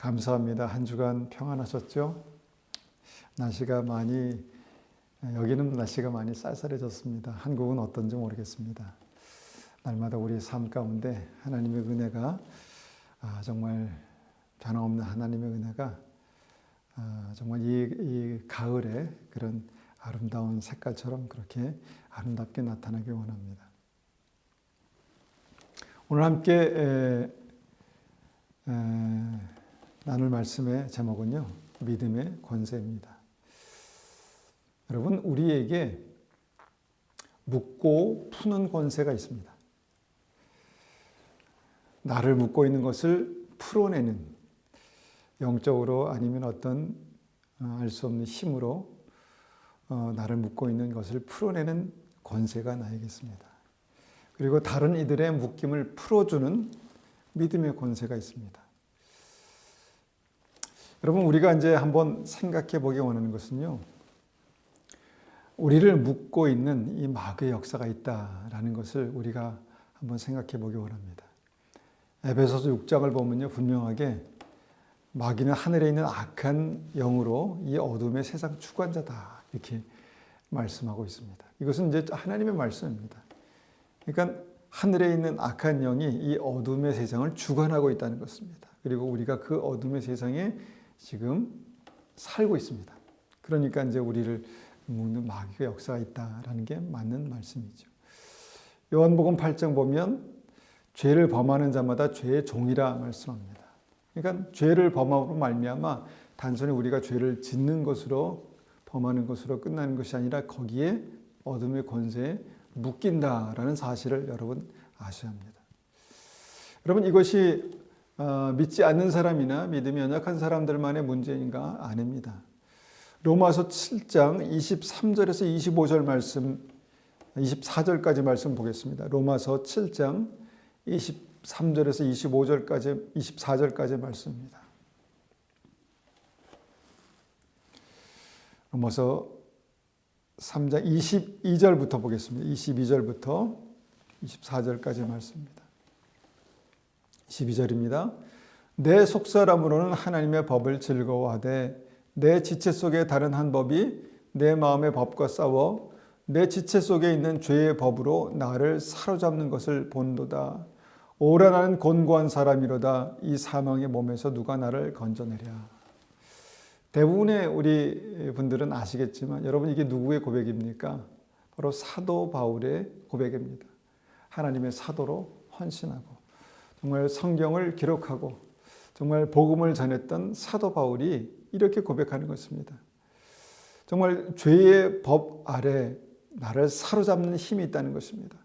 감사합니다. 한 주간 평안하셨죠? 여기는 날씨가 많이 쌀쌀해졌습니다. 한국은 어떤지 모르겠습니다. 날마다 우리 삶 가운데 하나님의 은혜가 정말 변함없는 하나님의 은혜가 정말 이 가을에 그런 아름다운 색깔처럼 그렇게 아름답게 나타나길 원합니다. 오늘 함께 나눌 말씀의 제목은요, 믿음의 권세입니다. 여러분, 우리에게 묶고 푸는 권세가 있습니다. 나를 묶고 있는 것을 풀어내는, 영적으로 아니면 어떤 알 수 없는 힘으로 나를 묶고 있는 것을 풀어내는 권세가 나에게 있습니다. 그리고 다른 이들의 묶임을 풀어주는 믿음의 권세가 있습니다. 여러분, 우리가 이제 한번 생각해 보기 원하는 것은요, 우리를 묶고 있는 이 마귀의 역사가 있다라는 것을 우리가 한번 생각해 보기 원합니다. 에베소서 6장을 보면요, 분명하게 마귀는 하늘에 있는 악한 영으로 이 어둠의 세상 주관자다, 이렇게 말씀하고 있습니다. 이것은 이제 하나님의 말씀입니다. 그러니까 하늘에 있는 악한 영이 이 어둠의 세상을 주관하고 있다는 것입니다. 그리고 우리가 그 어둠의 세상에 지금 살고 있습니다. 그러니까 이제 우리를 묶는 마귀의 역사가 있다라는 게 맞는 말씀이죠. 요한복음 8장 보면 죄를 범하는 자마다 죄의 종이라 말씀합니다. 그러니까 죄를 범함으로 말미암아 단순히 우리가 죄를 짓는 것으로 범하는 것으로 끝나는 것이 아니라 거기에 어둠의 권세에 묶인다라는 사실을 여러분 아셔야 합니다. 여러분, 이것이 믿지 않는 사람이나 믿음이 연약한 사람들만의 문제인가? 아닙니다. 로마서 7장 23절에서 25절 말씀, 24절까지 말씀 보겠습니다. 로마서 7장 23절에서 25절까지, 24절까지 말씀입니다. 로마서 3장 22절부터 보겠습니다. 22절부터 24절까지 말씀입니다. 22절입니다. 내 속사람으로는 하나님의 법을 즐거워하되 내 지체 속에 다른 한 법이 내 마음의 법과 싸워 내 지체 속에 있는 죄의 법으로 나를 사로잡는 것을 본도다. 오라 나는 곤고한 사람이로다. 이 사망의 몸에서 누가 나를 건져내랴. 대부분의 우리 분들은 아시겠지만 여러분, 이게 누구의 고백입니까? 바로 사도 바울의 고백입니다. 하나님의 사도로 헌신하고 정말 성경을 기록하고 정말 복음을 전했던 사도 바울이 이렇게 고백하는 것입니다. 정말 죄의 법 아래 나를 사로잡는 힘이 있다는 것입니다.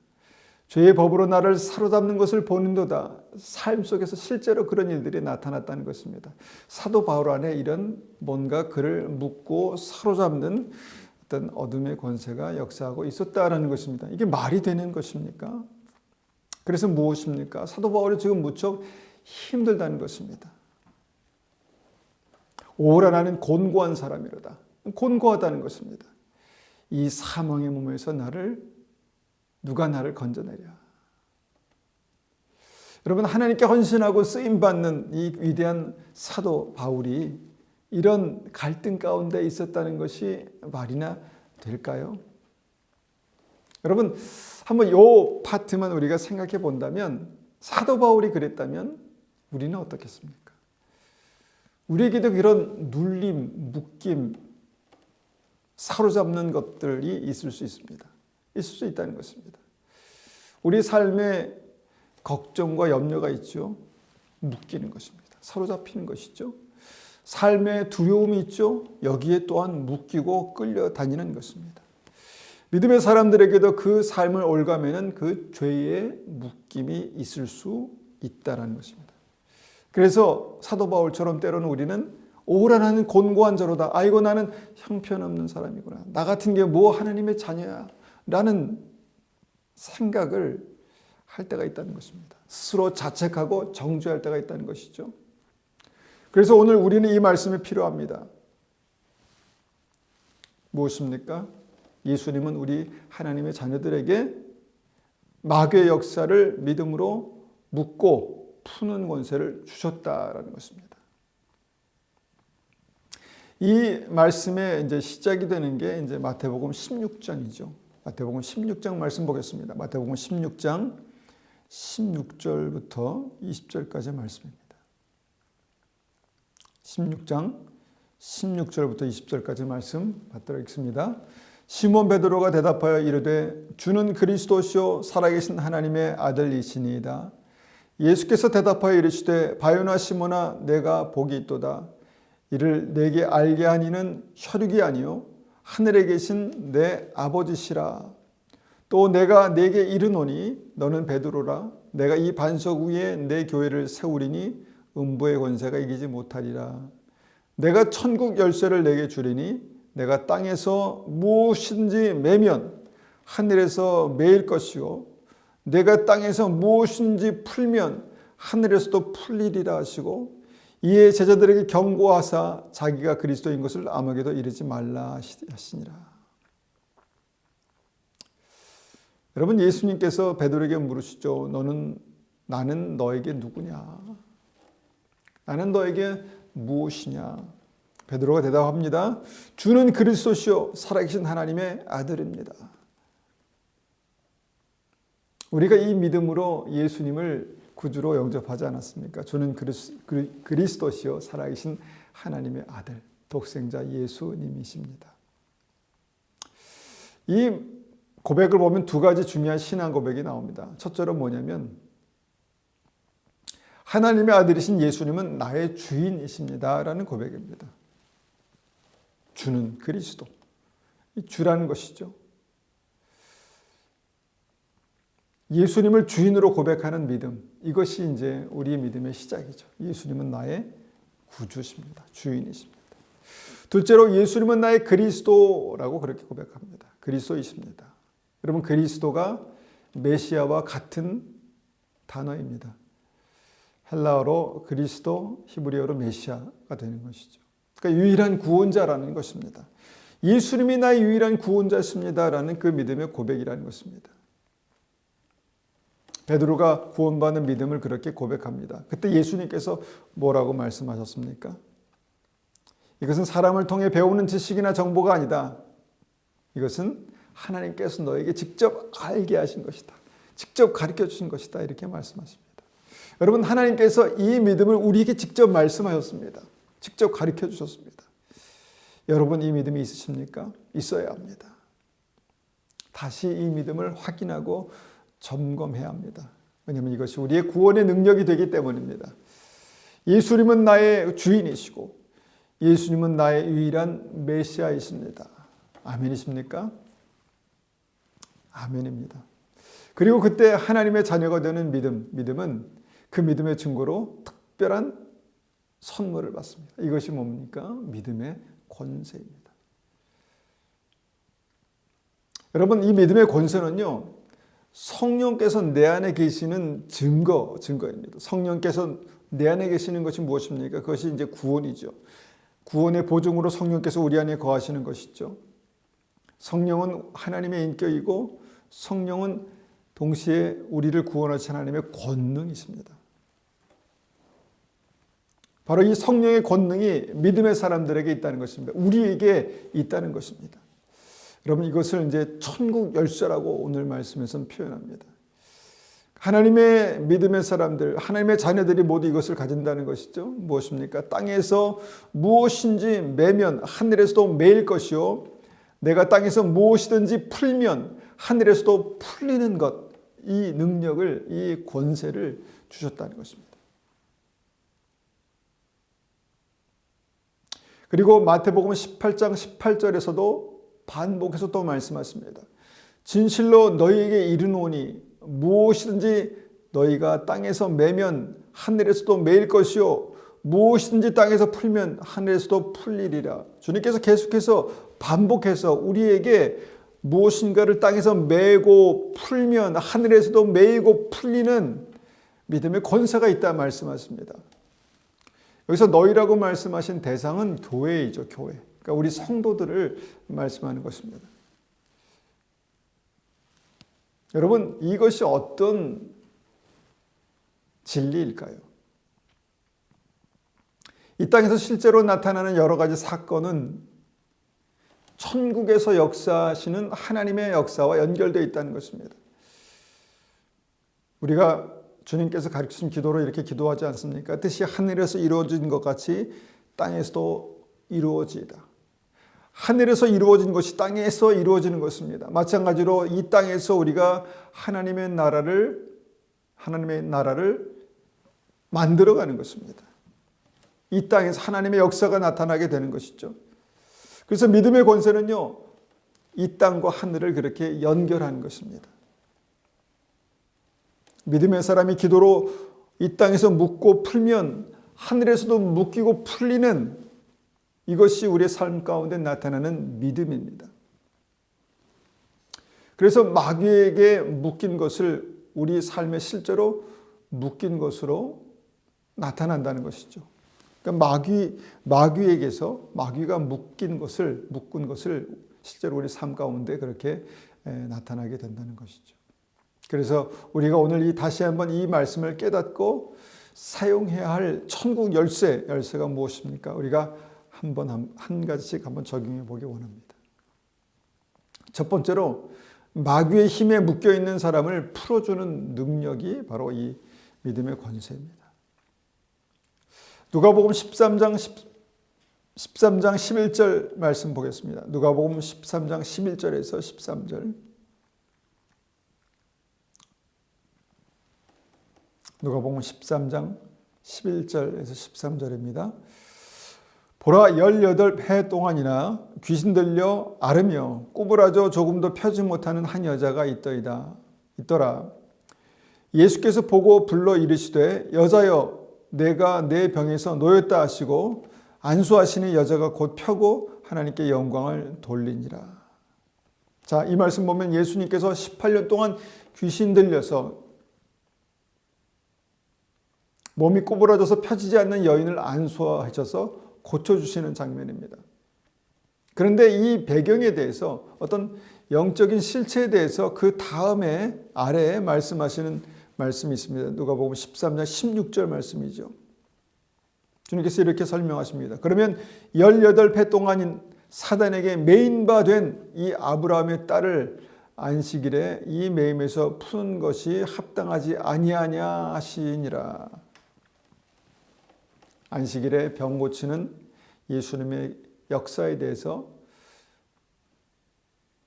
죄의 법으로 나를 사로잡는 것을 보는도다. 삶 속에서 실제로 그런 일들이 나타났다는 것입니다. 사도 바울 안에 이런 뭔가 그를 묶고 사로잡는 어떤 어둠의 권세가 역사하고 있었다라는 것입니다. 이게 말이 되는 것입니까? 그래서 무엇입니까? 사도 바울이 지금 무척 힘들다는 것입니다. 오라 나는 곤고한 사람이로다. 곤고하다는 것입니다. 이 사망의 몸에서 누가 나를 건져내랴. 여러분, 하나님께 헌신하고 쓰임받는 이 위대한 사도 바울이 이런 갈등 가운데 있었다는 것이 말이나 될까요? 여러분, 한번 이 파트만 우리가 생각해 본다면, 사도 바울이 그랬다면 우리는 어떻겠습니까? 우리에게도 그런 눌림, 묶임, 사로잡는 것들이 있을 수 있습니다. 있을 수 있다는 것입니다. 우리 삶에 걱정과 염려가 있죠. 묶이는 것입니다. 사로잡히는 것이죠. 삶에 두려움이 있죠. 여기에 또한 묶이고 끌려다니는 것입니다. 믿음의 사람들에게도 그 삶을 올가매는 그 죄의 묶임이 있을 수 있다는 것입니다. 그래서 사도 바울처럼 때로는 우리는 오라 나는 곤고한 자로다. 아이고, 나는 형편없는 사람이구나. 나 같은 게 뭐 하나님의 자녀야. 라는 생각을 할 때가 있다는 것입니다. 스스로 자책하고 정죄할 때가 있다는 것이죠. 그래서 오늘 우리는 이 말씀이 필요합니다. 무엇입니까? 예수님은 우리 하나님의 자녀들에게 마귀의 역사를 믿음으로 묶고 푸는 권세를 주셨다라는 것입니다. 이 말씀의 이제 시작이 되는 게 이제 마태복음 16장이죠. 마태복음 16장 말씀 보겠습니다. 마태복음 16장 16절부터 20절까지의 말씀입니다. 16장 16절부터 20절까지 말씀 받도록 하겠습니다. 시몬 베드로가 대답하여 이르되 주는 그리스도시요 살아계신 하나님의 아들이시니이다. 예수께서 대답하여 이르시되 바요나 시몬아 내가 복이 있도다. 이를 내게 알게 하니는 혈육이 아니요 하늘에 계신 내 아버지시라. 또 내가 내게 이르노니 너는 베드로라. 내가 이 반석 위에 내 교회를 세우리니 음부의 권세가 이기지 못하리라. 내가 천국 열쇠를 내게 주리니 내가 땅에서 무엇인지 매면 하늘에서 매일 것이요 내가 땅에서 무엇인지 풀면 하늘에서도 풀리리라 하시고 이에 제자들에게 경고하사 자기가 그리스도인 것을 아무에게도 이르지 말라 하시니라. 여러분, 예수님께서 베드로에게 물으시죠. 나는 너에게 누구냐? 나는 너에게 무엇이냐? 베드로가 대답합니다. 주는 그리스도시요 살아계신 하나님의 아들입니다. 우리가 이 믿음으로 예수님을 구주로 영접하지 않았습니까? 주는 그리스도시요 살아계신 하나님의 아들, 독생자 예수님이십니다. 이 고백을 보면 두 가지 중요한 신앙 고백이 나옵니다. 첫째로 뭐냐면 하나님의 아들이신 예수님은 나의 주인이십니다 라는 고백입니다. 주는 그리스도, 이 주라는 것이죠. 예수님을 주인으로 고백하는 믿음, 이것이 이제 우리의 믿음의 시작이죠. 예수님은 나의 구주십니다. 주인이십니다. 둘째로 예수님은 나의 그리스도라고 그렇게 고백합니다. 그리스도이십니다. 여러분, 그리스도가 메시아와 같은 단어입니다. 헬라어로 그리스도, 히브리어로 메시아가 되는 것이죠. 그러니까 유일한 구원자라는 것입니다. 예수님이 나의 유일한 구원자십니다라는 그 믿음의 고백이라는 것입니다. 베드로가 구원받는 믿음을 그렇게 고백합니다. 그때 예수님께서 뭐라고 말씀하셨습니까? 이것은 사람을 통해 배우는 지식이나 정보가 아니다. 이것은 하나님께서 너에게 직접 알게 하신 것이다. 직접 가르쳐 주신 것이다. 이렇게 말씀하십니다. 여러분, 하나님께서 이 믿음을 우리에게 직접 말씀하셨습니다. 직접 가르쳐 주셨습니다. 여러분, 이 믿음이 있으십니까? 있어야 합니다. 다시 이 믿음을 확인하고 점검해야 합니다. 왜냐하면 이것이 우리의 구원의 능력이 되기 때문입니다. 예수님은 나의 주인이시고 예수님은 나의 유일한 메시아이십니다. 아멘이십니까? 아멘입니다. 그리고 그때 하나님의 자녀가 되는 믿음은 그 믿음의 증거로 특별한 선물을 받습니다. 이것이 뭡니까? 믿음의 권세입니다. 여러분, 이 믿음의 권세는요, 성령께서 내 안에 계시는 증거입니다. 성령께서 내 안에 계시는 것이 무엇입니까? 그것이 이제 구원이죠. 구원의 보증으로 성령께서 우리 안에 거하시는 것이죠. 성령은 하나님의 인격이고 성령은 동시에 우리를 구원하신 하나님의 권능이십니다. 바로 이 성령의 권능이 믿음의 사람들에게 있다는 것입니다. 우리에게 있다는 것입니다. 여러분, 이것을 이제 천국 열쇠라고 오늘 말씀에서는 표현합니다. 하나님의 믿음의 사람들, 하나님의 자녀들이 모두 이것을 가진다는 것이죠. 무엇입니까? 땅에서 무엇인지 매면 하늘에서도 매일 것이요 내가 땅에서 무엇이든지 풀면 하늘에서도 풀리는 것, 이 능력을, 이 권세를 주셨다는 것입니다. 그리고 마태복음 18장 18절에서도 반복해서 또 말씀하십니다. 진실로 너희에게 이르노니 무엇이든지 너희가 땅에서 매면 하늘에서도 매일 것이요 무엇이든지 땅에서 풀면 하늘에서도 풀리리라. 주님께서 계속해서 반복해서 우리에게 무엇인가를 땅에서 매고 풀면 하늘에서도 매이고 풀리는 믿음의 권세가 있다 말씀하십니다. 여기서 너희라고 말씀하신 대상은 교회이죠. 교회. 그러니까 우리 성도들을 말씀하는 것입니다. 여러분, 이것이 어떤 진리일까요? 이 땅에서 실제로 나타나는 여러 가지 사건은 천국에서 역사하시는 하나님의 역사와 연결되어 있다는 것입니다. 우리가 주님께서 가르치신 기도로 이렇게 기도하지 않습니까? 뜻이 하늘에서 이루어진 것 같이 땅에서도 이루어지이다. 하늘에서 이루어진 것이 땅에서 이루어지는 것입니다. 마찬가지로 이 땅에서 우리가 하나님의 나라를 만들어가는 것입니다. 이 땅에서 하나님의 역사가 나타나게 되는 것이죠. 그래서 믿음의 권세는요, 이 땅과 하늘을 그렇게 연결하는 것입니다. 믿음의 사람이 기도로 이 땅에서 묻고 풀면 하늘에서도 묶이고 풀리는, 이것이 우리의 삶 가운데 나타나는 믿음입니다. 그래서 마귀에게 묶인 것을 우리 삶에 실제로 묶인 것으로 나타난다는 것이죠. 그러니까 마귀에게서 마귀가 묶은 것을 실제로 우리 삶 가운데 그렇게 나타나게 된다는 것이죠. 그래서 우리가 오늘 다시 한번 이 말씀을 깨닫고 사용해야 할 천국 열쇠가 무엇입니까? 우리가 한 가지씩 한번 적용해 보기 원합니다. 첫 번째로 마귀의 힘에 묶여 있는 사람을 풀어주는 능력이 바로 이 믿음의 권세입니다. 누가복음 13장 11절 말씀 보겠습니다. 누가복음 13장 11절에서 13절. 누가복음 13장 11절에서 13절입니다. 보라 18해 동안이나 귀신 들려 앓으며 꼬부라져 조금도 펴지 못하는 한 여자가 있더라. 예수께서 보고 불러 이르시되 여자여 내가 내 병에서 놓였다 하시고 안수하시니 여자가 곧 펴고 하나님께 영광을 돌리니라. 자, 이 말씀 보면 예수님께서 18년 동안 귀신 들려서 몸이 꼬부라져서 펴지지 않는 여인을 안수하셔서 고쳐주시는 장면입니다. 그런데 이 배경에 대해서 어떤 영적인 실체에 대해서 그 다음에 아래에 말씀하시는 말씀이 있습니다. 누가복음 13장 16절 말씀이죠. 주님께서 이렇게 설명하십니다. 그러면 18해 동안 사단에게 매인바 된 이 아브라함의 딸을 안식일에 이 매임에서 푸는 것이 합당하지 아니하냐 하시니라. 안식일에 병 고치는 예수님의 역사에 대해서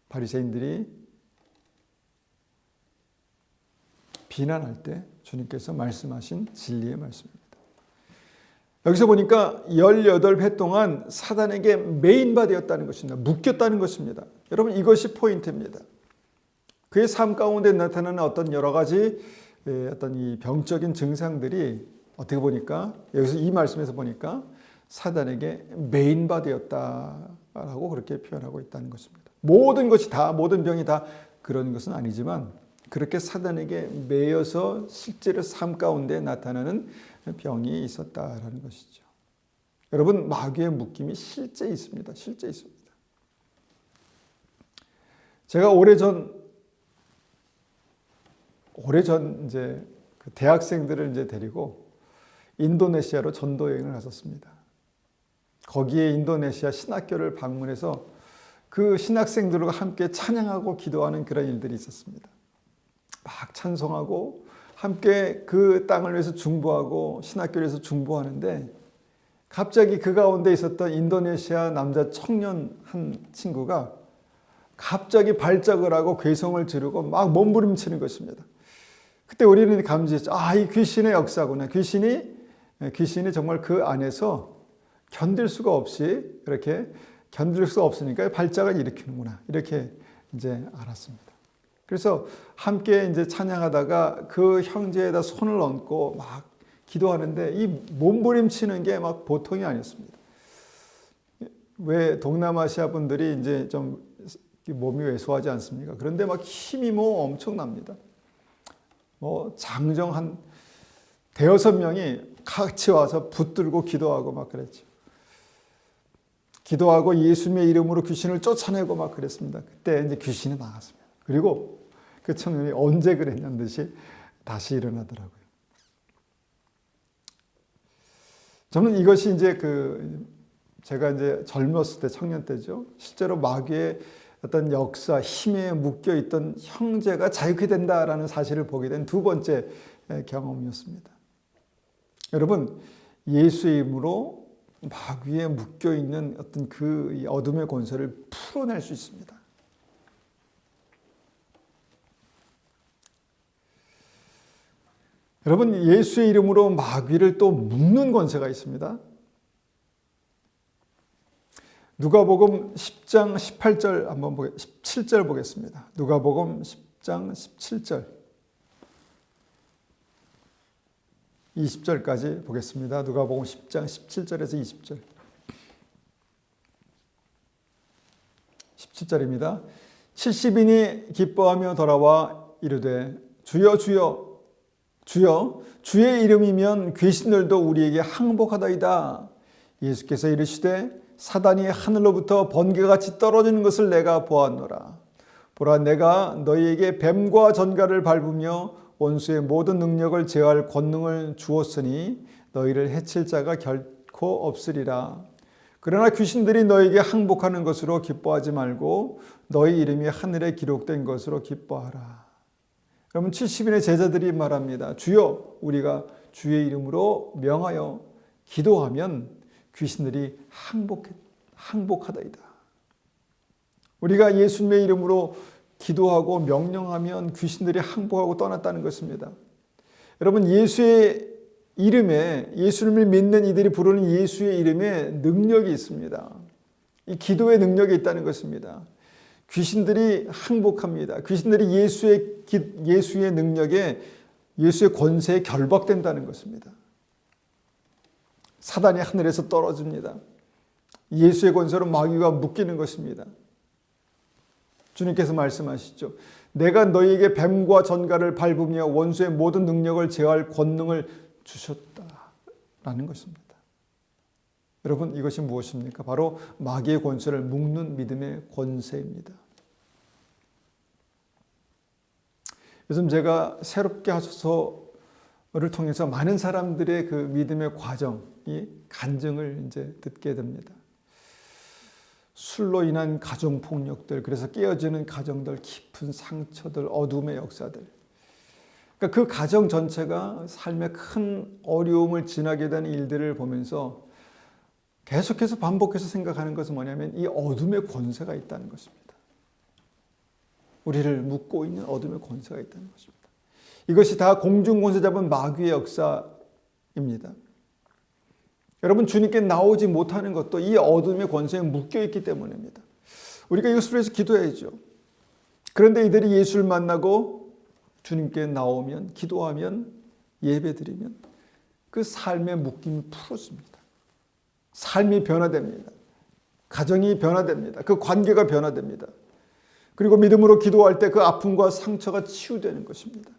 바리새인들이 비난할 때 주님께서 말씀하신 진리의 말씀입니다. 여기서 보니까 18해 동안 사단에게 매인바 되었다는 것입니다. 묶였다는 것입니다. 여러분, 이것이 포인트입니다. 그의 삶 가운데 나타나는 어떤 여러 가지 어떤 이 병적인 증상들이 어떻게 보니까 여기서 이 말씀에서 보니까 사단에게 매인바 되었다라고 그렇게 표현하고 있다는 것입니다. 모든 병이 다 그런 것은 아니지만 그렇게 사단에게 매여서 실제로 삶 가운데 나타나는 병이 있었다라는 것이죠. 여러분, 마귀의 묶임이 실제 있습니다. 실제 있습니다. 제가 오래전 이제 그 대학생들을 이제 데리고 인도네시아로 전도 여행을 갔었습니다. 거기에 인도네시아 신학교를 방문해서 그 신학생들과 함께 찬양하고 기도하는 그런 일들이 있었습니다. 막 찬송하고 함께 그 땅을 위해서 중보하고 신학교에서 중보하는데 갑자기 그 가운데 있었던 인도네시아 남자 청년 한 친구가 갑자기 발작을 하고 괴성을 지르고 막 몸부림치는 것입니다. 그때 우리는 감지했죠. 이 귀신의 역사구나. 귀신이 정말 그 안에서 견딜 수가 없으니까 발작을 일으키는구나. 이렇게 이제 알았습니다. 그래서 함께 이제 찬양하다가 그 형제에다 손을 얹고 막 기도하는데 이 몸부림치는 게 막 보통이 아니었습니다. 왜 동남아시아 분들이 이제 좀 몸이 왜소하지 않습니까? 그런데 막 힘이 엄청납니다. 장정 한 대여섯 명이 같이 와서 붙들고 기도하고 막 그랬죠. 기도하고 예수님의 이름으로 귀신을 쫓아내고 막 그랬습니다. 그때 이제 귀신이 나갔습니다. 그리고 그 청년이 언제 그랬냐는 듯이 다시 일어나더라고요. 저는 이것이 이제 제가 이제 젊었을 때, 청년 때죠. 실제로 마귀의 어떤 역사, 힘에 묶여 있던 형제가 자유케 된다라는 사실을 보게 된 두 번째 경험이었습니다. 여러분, 예수의 이름으로 마귀에 묶여 있는 어떤 그 어둠의 권세를 풀어낼 수 있습니다. 여러분, 예수의 이름으로 마귀를 또 묶는 권세가 있습니다. 누가복음 10장 18절 한번 17절 보겠습니다. 누가복음 10장 17절 20절까지 보겠습니다. 누가복음 10장 17절에서 20절. 17절입니다. 70인이 기뻐하며 돌아와 이르되 주여 주여 주여 주의 이름이면 귀신들도 우리에게 항복하다이다. 예수께서 이르시되 사단이 하늘로부터 번개같이 떨어지는 것을 내가 보았노라. 보라, 내가 너희에게 뱀과 전갈을 밟으며 원수의 모든 능력을 제어할 권능을 주었으니 너희를 해칠 자가 결코 없으리라. 그러나 귀신들이 너희에게 항복하는 것으로 기뻐하지 말고 너희 이름이 하늘에 기록된 것으로 기뻐하라. 여러분, 70인의 제자들이 말합니다. 주여, 우리가 주의 이름으로 명하여 기도하면 귀신들이 항복하다이다. 우리가 예수님의 이름으로 기도하고 명령하면 귀신들이 항복하고 떠났다는 것입니다. 여러분, 예수의 이름에, 예수님을 믿는 이들이 부르는 예수의 이름에 능력이 있습니다. 이 기도의 능력이 있다는 것입니다. 귀신들이 항복합니다. 귀신들이 예수의 능력에, 예수의 권세에 결박된다는 것입니다. 사단이 하늘에서 떨어집니다. 예수의 권세로 마귀가 묶이는 것입니다. 주님께서 말씀하시죠. 내가 너희에게 뱀과 전갈을 밟으며 원수의 모든 능력을 제어할 권능을 주셨다라는 것입니다. 여러분, 이것이 무엇입니까? 바로 마귀의 권세를 묶는 믿음의 권세입니다. 요즘 제가 새롭게 하소서를 통해서 많은 사람들의 그 믿음의 과정이 간증을 이제 듣게 됩니다. 술로 인한 가정폭력들, 그래서 깨어지는 가정들, 깊은 상처들, 어둠의 역사들. 그러니까 그 가정 전체가 삶의 큰 어려움을 지나게 되는 일들을 보면서 계속해서 반복해서 생각하는 것은 뭐냐면 이 어둠의 권세가 있다는 것입니다. 우리를 묶고 있는 어둠의 권세가 있다는 것입니다. 이것이 다 공중 권세 잡은 마귀의 역사입니다. 여러분, 주님께 나오지 못하는 것도 이 어둠의 권세에 묶여있기 때문입니다. 우리가 이것을 위해서 기도해야죠. 그런데 이들이 예수를 만나고 주님께 나오면, 기도하면, 예배드리면 그 삶의 묶임이 풀어집니다. 삶이 변화됩니다. 가정이 변화됩니다. 그 관계가 변화됩니다. 그리고 믿음으로 기도할 때 그 아픔과 상처가 치유되는 것입니다.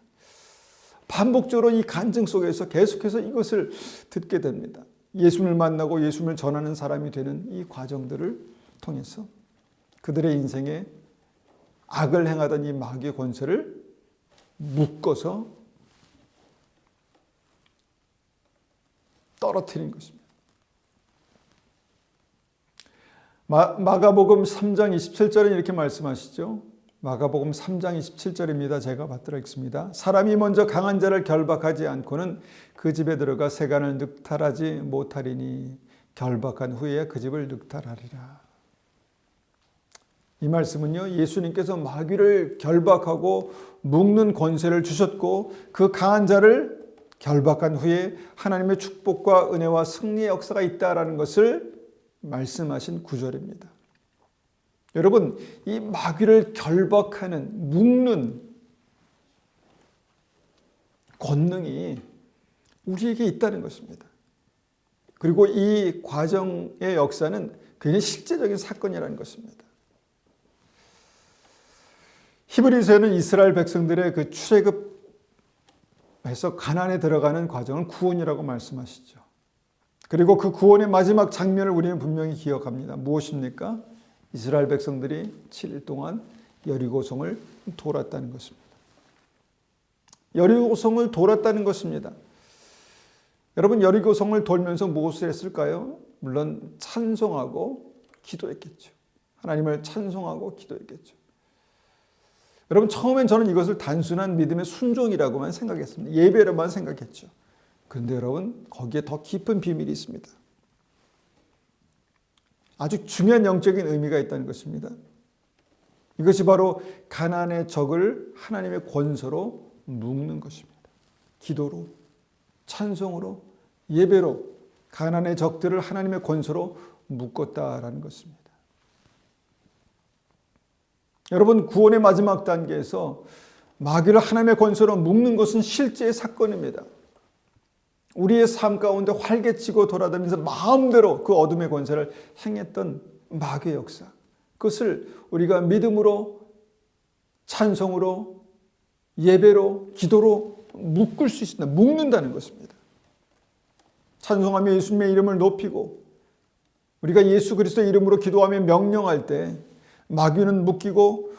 반복적으로 이 간증 속에서 계속해서 이것을 듣게 됩니다. 예수님을 만나고 예수님을 전하는 사람이 되는 이 과정들을 통해서 그들의 인생에 악을 행하던 이 마귀의 권세를 묶어서 떨어뜨린 것입니다. 마가복음 3장 27절은 이렇게 말씀하시죠. 마가복음 3장 27절입니다. 제가 받들어 읽습니다. 사람이 먼저 강한 자를 결박하지 않고는 그 집에 들어가 세간을 늑탈하지 못하리니 결박한 후에 그 집을 늑탈하리라. 이 말씀은요, 예수님께서 마귀를 결박하고 묶는 권세를 주셨고 그 강한 자를 결박한 후에 하나님의 축복과 은혜와 승리의 역사가 있다라는 것을 말씀하신 구절입니다. 여러분, 이 마귀를 결박하는, 묶는 권능이 우리에게 있다는 것입니다. 그리고 이 과정의 역사는 굉장히 실제적인 사건이라는 것입니다. 히브리서에는 이스라엘 백성들의 그 출애굽해서 가나안에 들어가는 과정을 구원이라고 말씀하시죠. 그리고 그 구원의 마지막 장면을 우리는 분명히 기억합니다. 무엇입니까? 이스라엘 백성들이 7일 동안 여리고성을 돌았다는 것입니다. 여리고성을 돌았다는 것입니다. 여러분 여리고성을 돌면서 무엇을 했을까요? 물론 찬송하고 기도했겠죠. 하나님을 찬송하고 기도했겠죠. 여러분 처음엔 저는 이것을 단순한 믿음의 순종이라고만 생각했습니다. 예배로만 생각했죠. 그런데 여러분 거기에 더 깊은 비밀이 있습니다. 아주 중요한 영적인 의미가 있다는 것입니다. 이것이 바로 가나안의 적을 하나님의 권세로 묶는 것입니다. 기도로, 찬송으로, 예배로 가나안의 적들을 하나님의 권세로 묶었다라는 것입니다. 여러분 구원의 마지막 단계에서 마귀를 하나님의 권세로 묶는 것은 실제의 사건입니다. 우리의 삶 가운데 활개치고 돌아다니면서 마음대로 그 어둠의 권세를 행했던 마귀의 역사, 그것을 우리가 믿음으로, 찬송으로, 예배로, 기도로 묶을 수 있습니다. 묶는다는 것입니다. 찬송하며 예수님의 이름을 높이고 우리가 예수 그리스도의 이름으로 기도하며 명령할 때 마귀는 묶이고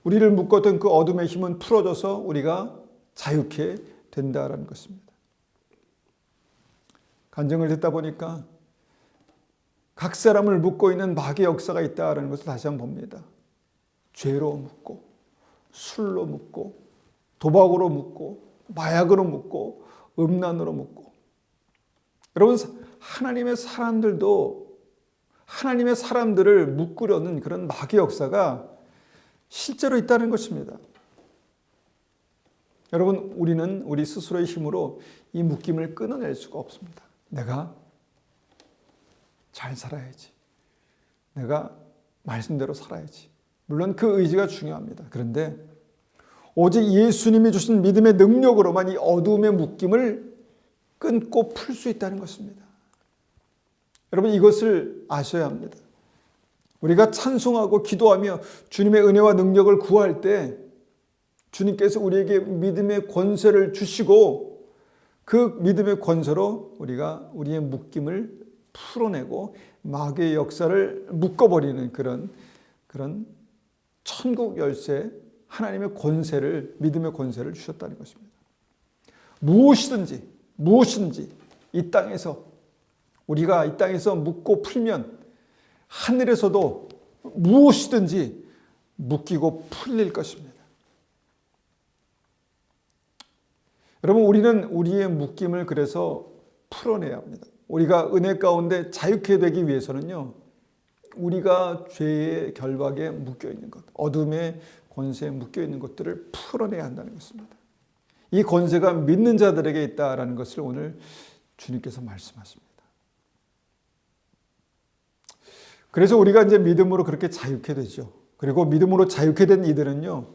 우리를 묶었던 그 어둠의 힘은 풀어져서 우리가 자유케 된다라는 것입니다. 간증을 듣다 보니까 각 사람을 묶고 있는 마귀의 역사가 있다는 것을 다시 한번 봅니다. 죄로 묶고, 술로 묶고, 도박으로 묶고, 마약으로 묶고, 음란으로 묶고. 여러분 하나님의 사람들도 하나님의 사람들을 묶으려는 그런 마귀의 역사가 실제로 있다는 것입니다. 여러분 우리는 우리 스스로의 힘으로 이 묶임을 끊어낼 수가 없습니다. 내가 잘 살아야지. 내가 말씀대로 살아야지. 물론 그 의지가 중요합니다. 그런데 오직 예수님이 주신 믿음의 능력으로만 이 어둠의 묶임을 끊고 풀 수 있다는 것입니다. 여러분 이것을 아셔야 합니다. 우리가 찬송하고 기도하며 주님의 은혜와 능력을 구할 때 주님께서 우리에게 믿음의 권세를 주시고 그 믿음의 권세로 우리가 우리의 묶임을 풀어내고 마귀의 역사를 묶어버리는 그런 천국 열쇠, 하나님의 권세를, 믿음의 권세를 주셨다는 것입니다. 무엇이든지 이 땅에서 우리가 이 땅에서 묶고 풀면 하늘에서도 무엇이든지 묶이고 풀릴 것입니다. 여러분 우리는 우리의 묶임을 그래서 풀어내야 합니다. 우리가 은혜 가운데 자유케 되기 위해서는요, 우리가 죄의 결박에 묶여있는 것, 어둠의 권세에 묶여있는 것들을 풀어내야 한다는 것입니다. 이 권세가 믿는 자들에게 있다는 것을 오늘 주님께서 말씀하십니다. 그래서 우리가 이제 믿음으로 그렇게 자유케 되죠. 그리고 믿음으로 자유케 된 이들은요,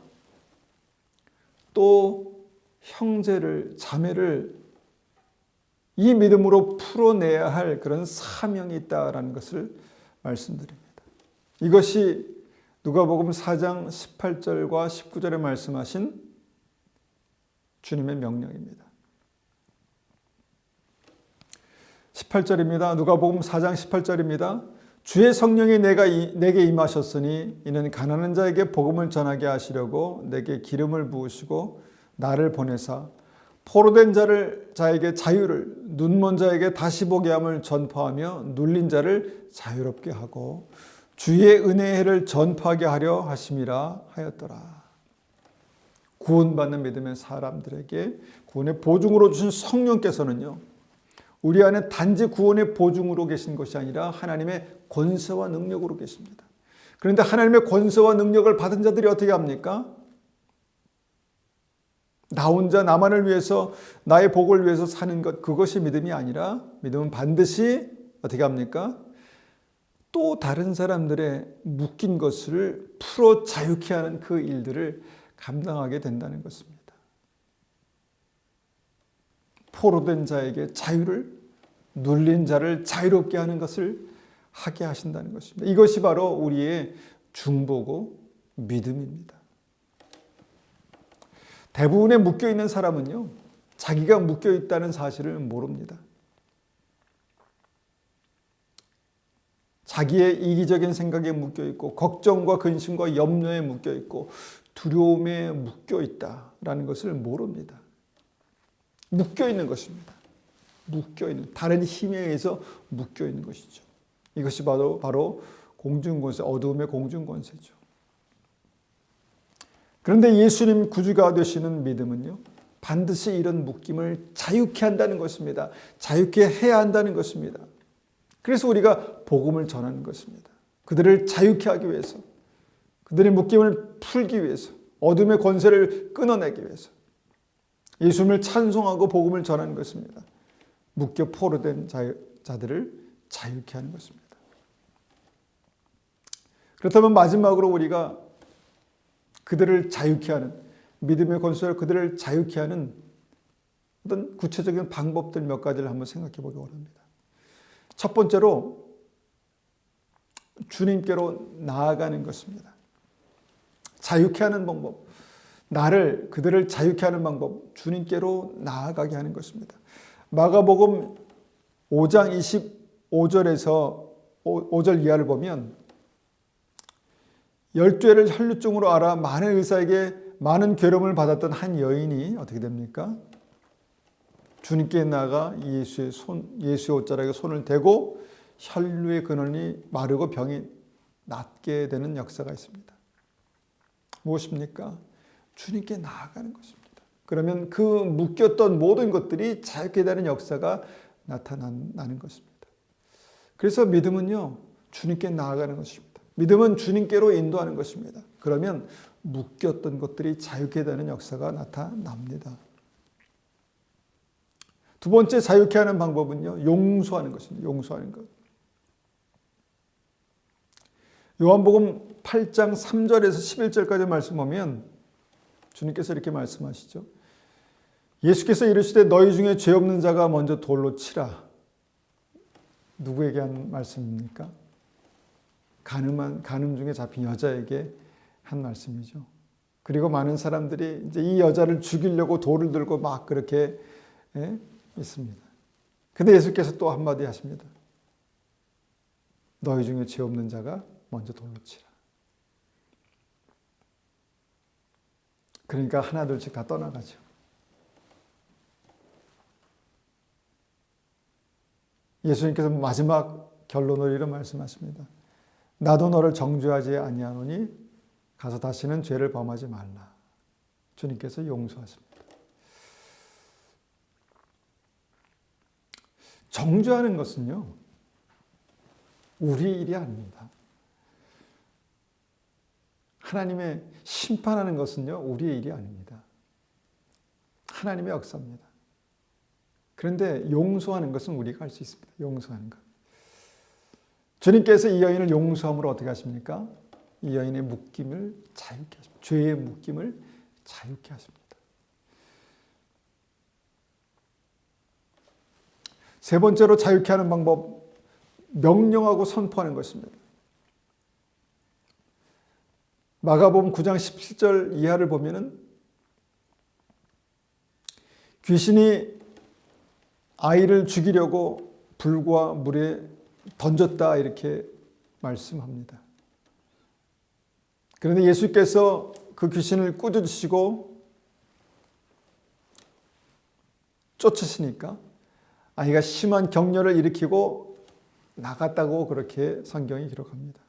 또 형제를, 자매를 이 믿음으로 풀어내야 할 그런 사명이 있다라는 것을 말씀드립니다. 이것이 누가복음 4장 18절과 19절에 말씀하신 주님의 명령입니다. 18절입니다. 누가복음 4장 18절입니다. 주의 성령이 내게 임하셨으니 이는 가난한 자에게 복음을 전하게 하시려고 내게 기름을 부으시고 나를 보내사 포로된 자에게 자유를, 눈먼 자에게 다시 보게 함을 전파하며 눌린 자를 자유롭게 하고 주의 은혜의 해를 전파하게 하려 하심이라 하였더라. 구원받는 믿음의 사람들에게 구원의 보증으로 주신 성령께서는요, 우리 안에 단지 구원의 보증으로 계신 것이 아니라 하나님의 권세와 능력으로 계십니다. 그런데 하나님의 권세와 능력을 받은 자들이 어떻게 합니까? 나 혼자 나만을 위해서, 나의 복을 위해서 사는 것, 그것이 믿음이 아니라 믿음은 반드시 어떻게 합니까? 또 다른 사람들의 묶인 것을 풀어 자유케 하는 그 일들을 감당하게 된다는 것입니다. 포로된 자에게 자유를, 눌린 자를 자유롭게 하는 것을 하게 하신다는 것입니다. 이것이 바로 우리의 중보고 믿음입니다. 대부분의 묶여있는 사람은요, 자기가 묶여있다는 사실을 모릅니다. 자기의 이기적인 생각에 묶여있고 걱정과 근심과 염려에 묶여있고 두려움에 묶여있다라는 것을 모릅니다. 묶여있는 것입니다. 묶여있는, 다른 힘에 의해서 묶여있는 것이죠. 이것이 바로 공중권세, 어두움의 공중권세죠. 그런데 예수님 구주가 되시는 믿음은요, 반드시 이런 묶임을 자유케 한다는 것입니다. 자유케 해야 한다는 것입니다. 그래서 우리가 복음을 전하는 것입니다. 그들을 자유케 하기 위해서, 그들의 묶임을 풀기 위해서, 어둠의 권세를 끊어내기 위해서 예수님을 찬송하고 복음을 전하는 것입니다. 묶여 포로된 자들을 자유케 하는 것입니다. 그렇다면 마지막으로 우리가 그들을 자유케 하는, 믿음의 권세로 그들을 자유케 하는 어떤 구체적인 방법들 몇 가지를 한번 생각해 보기 원합니다. 첫 번째로 주님께로 나아가는 것입니다. 자유케 하는 방법, 그들을 자유케 하는 방법, 주님께로 나아가게 하는 것입니다. 마가복음 5장 25절에서 5절 이하를 보면 12해를 혈루증으로 앓아 많은 의사에게 많은 괴로움을 받았던 한 여인이 어떻게 됩니까? 주님께 나아가 예수의 옷자락에 손을 대고 혈루의 근원이 마르고 병이 낫게 되는 역사가 있습니다. 무엇입니까? 주님께 나아가는 것입니다. 그러면 그 묶였던 모든 것들이 자유케 되는 역사가 나타나는 것입니다. 그래서 믿음은요, 주님께 나아가는 것입니다. 믿음은 주님께로 인도하는 것입니다. 그러면 묶였던 것들이 자유케 되는 역사가 나타납니다. 두 번째 자유케 하는 방법은요, 용서하는 것입니다. 용서하는 것. 요한복음 8장 3절에서 11절까지 말씀 보면 주님께서 이렇게 말씀하시죠. 예수께서 이르시되 너희 중에 죄 없는 자가 먼저 돌로 치라. 누구에게 한 말씀입니까? 가늠 중에 잡힌 여자에게 한 말씀이죠. 그리고 많은 사람들이 이제 이 여자를 죽이려고 돌을 들고 막 그렇게 있습니다. 근데 예수께서 또 한마디 하십니다. 너희 중에 죄 없는 자가 먼저 돌로 치라. 그러니까 하나 둘씩 다 떠나가죠. 예수님께서 마지막 결론으로 이런 말씀하십니다. 나도 너를 정죄하지 아니하노니 가서 다시는 죄를 범하지 말라. 주님께서 용서하십니다. 정죄하는 것은요, 우리 일이 아닙니다. 하나님의 심판하는 것은요, 우리의 일이 아닙니다. 하나님의 역사입니다. 그런데 용서하는 것은 우리가 할 수 있습니다. 용서하는 것. 주님께서 이 여인을 용서함으로 어떻게 하십니까? 이 여인의 묶임을 자유케 하십니다. 죄의 묶임을 자유케 하십니다. 세 번째로 자유케 하는 방법, 명령하고 선포하는 것입니다. 마가복음 9장 17절 이하를 보면은 귀신이 아이를 죽이려고 불과 물에 던졌다 이렇게 말씀합니다. 그런데 예수께서 그 귀신을 꾸짖으시고 쫓으시니까 아이가 심한 격려를 일으키고 나갔다고 그렇게 성경이 기록합니다.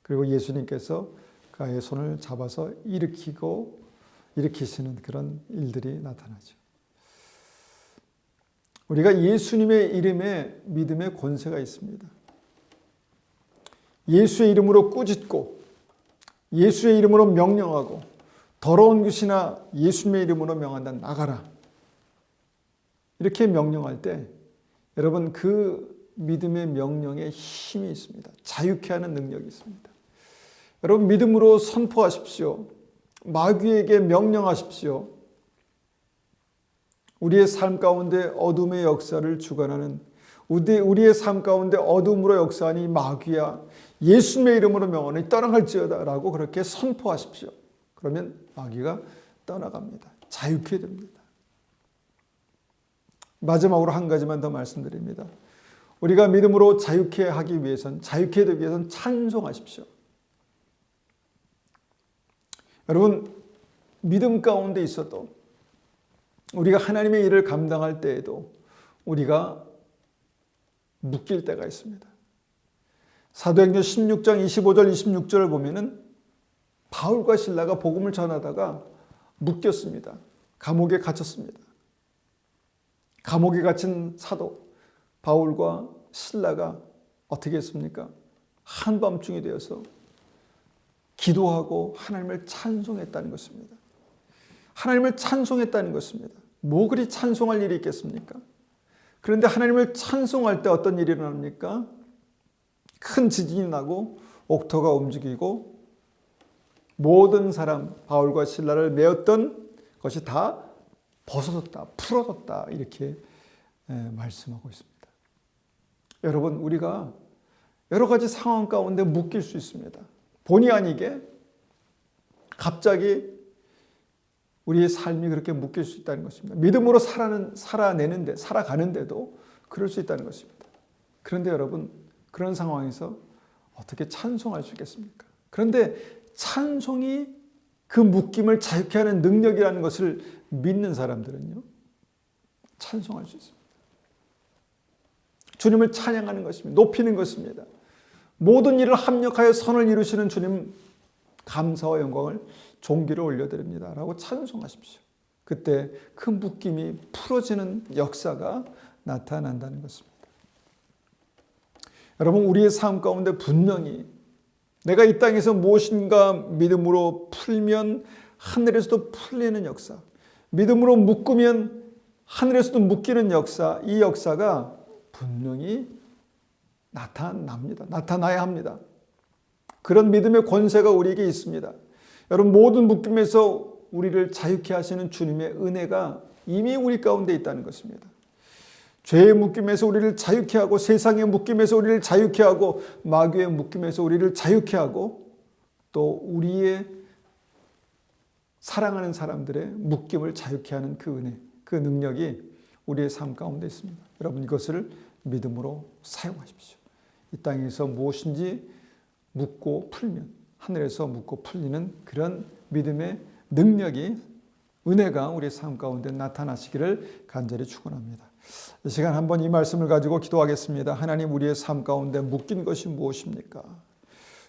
그리고 예수님께서 그 아이의 손을 잡아서 일으키시는 그런 일들이 나타나죠. 우리가 예수님의 이름에 믿음의 권세가 있습니다. 예수의 이름으로 꾸짖고 예수의 이름으로 명령하고 더러운 귀신아 예수님의 이름으로 명한다 나가라. 이렇게 명령할 때 여러분 그 믿음의 명령에 힘이 있습니다. 자유케 하는 능력이 있습니다. 여러분 믿음으로 선포하십시오. 마귀에게 명령하십시오. 우리의 삶 가운데 어둠의 역사를 주관하는 우리의 삶 가운데 어둠으로 역사하니 마귀야 예수님의 이름으로 명하니 떠나갈지어다 라고 그렇게 선포하십시오. 그러면 마귀가 떠나갑니다. 자유케 됩니다. 마지막으로 한 가지만 더 말씀드립니다. 우리가 믿음으로 자유케 하기 위해서는 자유케 되기 위해서는 찬송하십시오. 여러분 믿음 가운데 있어도 우리가 하나님의 일을 감당할 때에도 우리가 묶일 때가 있습니다. 사도행전 16장 25절 26절을 보면은 바울과 실라가 복음을 전하다가 묶였습니다. 감옥에 갇혔습니다. 감옥에 갇힌 사도 바울과 실라가 어떻게 했습니까? 한밤중이 되어서 기도하고 하나님을 찬송했다는 것입니다. 하나님을 찬송했다는 것입니다. 뭐 그리 찬송할 일이 있겠습니까? 그런데 하나님을 찬송할 때 어떤 일이 일어납니까? 큰 지진이 나고 옥토가 움직이고 모든 사람 바울과 실라를 메었던 것이 다 벗어졌다, 풀어졌다 이렇게 말씀하고 있습니다. 여러분, 우리가 여러 가지 상황 가운데 묶일 수 있습니다. 본의 아니게 갑자기 우리의 삶이 그렇게 묶일 수 있다는 것입니다. 믿음으로 살아가는데도 그럴 수 있다는 것입니다. 그런데 여러분, 그런 상황에서 어떻게 찬송할 수 있겠습니까? 그런데 찬송이 그 묶임을 자유케 하는 능력이라는 것을 믿는 사람들은요, 찬송할 수 있습니다. 주님을 찬양하는 것입니다. 높이는 것입니다. 모든 일을 합력하여 선을 이루시는 주님, 감사와 영광을 존귀를 올려드립니다 라고 찬송하십시오. 그때 그 묶임이 풀어지는 역사가 나타난다는 것입니다. 여러분, 우리의 삶 가운데 분명히 내가 이 땅에서 무엇인가 믿음으로 풀면 하늘에서도 풀리는 역사, 믿음으로 묶으면 하늘에서도 묶이는 역사, 이 역사가 분명히 나타납니다. 나타나야 합니다. 그런 믿음의 권세가 우리에게 있습니다. 여러분, 모든 묶임에서 우리를 자유케 하시는 주님의 은혜가 이미 우리 가운데 있다는 것입니다. 죄의 묶임에서 우리를 자유케 하고, 세상의 묶임에서 우리를 자유케 하고, 마귀의 묶임에서 우리를 자유케 하고, 또 우리의 사랑하는 사람들의 묶임을 자유케 하는 그 은혜, 그 능력이 우리의 삶 가운데 있습니다. 여러분, 이것을 믿음으로 사용하십시오. 이 땅에서 무엇인지 묶고 풀면 하늘에서 묶고 풀리는 그런 믿음의 능력이, 은혜가 우리의 삶 가운데 나타나시기를 간절히 축원합니다. 이 시간 한번 이 말씀을 가지고 기도하겠습니다. 하나님, 우리의 삶 가운데 묶인 것이 무엇입니까?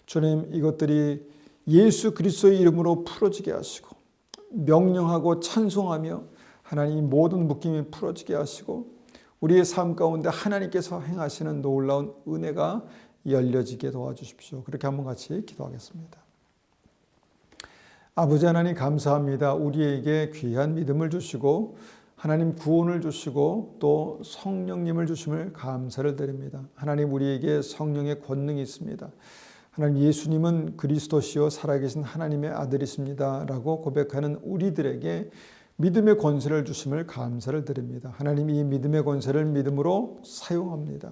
주님, 이것들이 예수 그리스도의 이름으로 풀어지게 하시고, 명령하고 찬송하며 하나님 모든 묶임이 풀어지게 하시고, 우리의 삶 가운데 하나님께서 행하시는 놀라운 은혜가 열려지게 도와주십시오. 그렇게 한번 같이 기도하겠습니다. 아버지 하나님, 감사합니다. 우리에게 귀한 믿음을 주시고 하나님 구원을 주시고 또 성령님을 주심을 감사를 드립니다. 하나님, 우리에게 성령의 권능이 있습니다. 하나님, 예수님은 그리스도시요 살아계신 하나님의 아들이십니다 라고 고백하는 우리들에게 믿음의 권세를 주심을 감사를 드립니다. 하나님, 이 믿음의 권세를 믿음으로 사용합니다.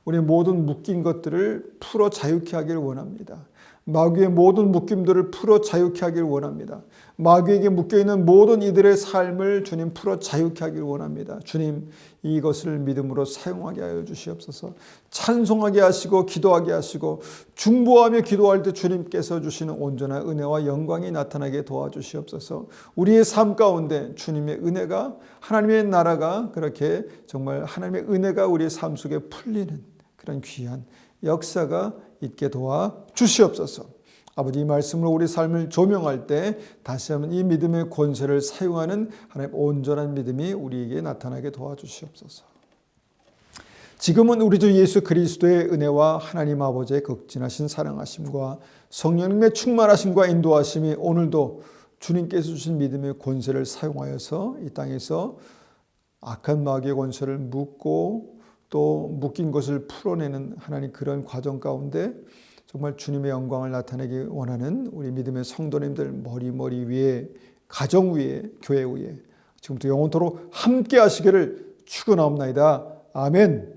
우리 모든 묶인 것들을 풀어 자유케 하기를 원합니다. 마귀의 모든 묶임들을 풀어 자유케 하기를 원합니다. 마귀에게 묶여있는 모든 이들의 삶을 주님 풀어 자유케 하기를 원합니다. 주님, 이것을 믿음으로 사용하게 하여 주시옵소서. 찬송하게 하시고 기도하게 하시고 중보하며 기도할 때 주님께서 주시는 온전한 은혜와 영광이 나타나게 도와주시옵소서. 우리의 삶 가운데 주님의 은혜가, 하나님의 나라가, 그렇게 정말 하나님의 은혜가 우리의 삶 속에 풀리는 그런 귀한 역사가 있게 도와 주시옵소서. 아버지, 이 말씀으로 우리 삶을 조명할 때 다시 한번 이 믿음의 권세를 사용하는 하나님 온전한 믿음이 우리에게 나타나게 도와주시옵소서. 지금은 우리 주 예수 그리스도의 은혜와 하나님 아버지의 극진하신 사랑하심과 성령님의 충만하심과 인도하심이 오늘도 주님께서 주신 믿음의 권세를 사용하여서 이 땅에서 악한 마귀의 권세를 묶고 또 묶인 것을 풀어내는 하나님 그런 과정 가운데 정말 주님의 영광을 나타내기 원하는 우리 믿음의 성도님들 머리 위에, 가정 위에, 교회 위에 지금부터 영원토록 함께 하시기를 축원하옵나이다. 아멘.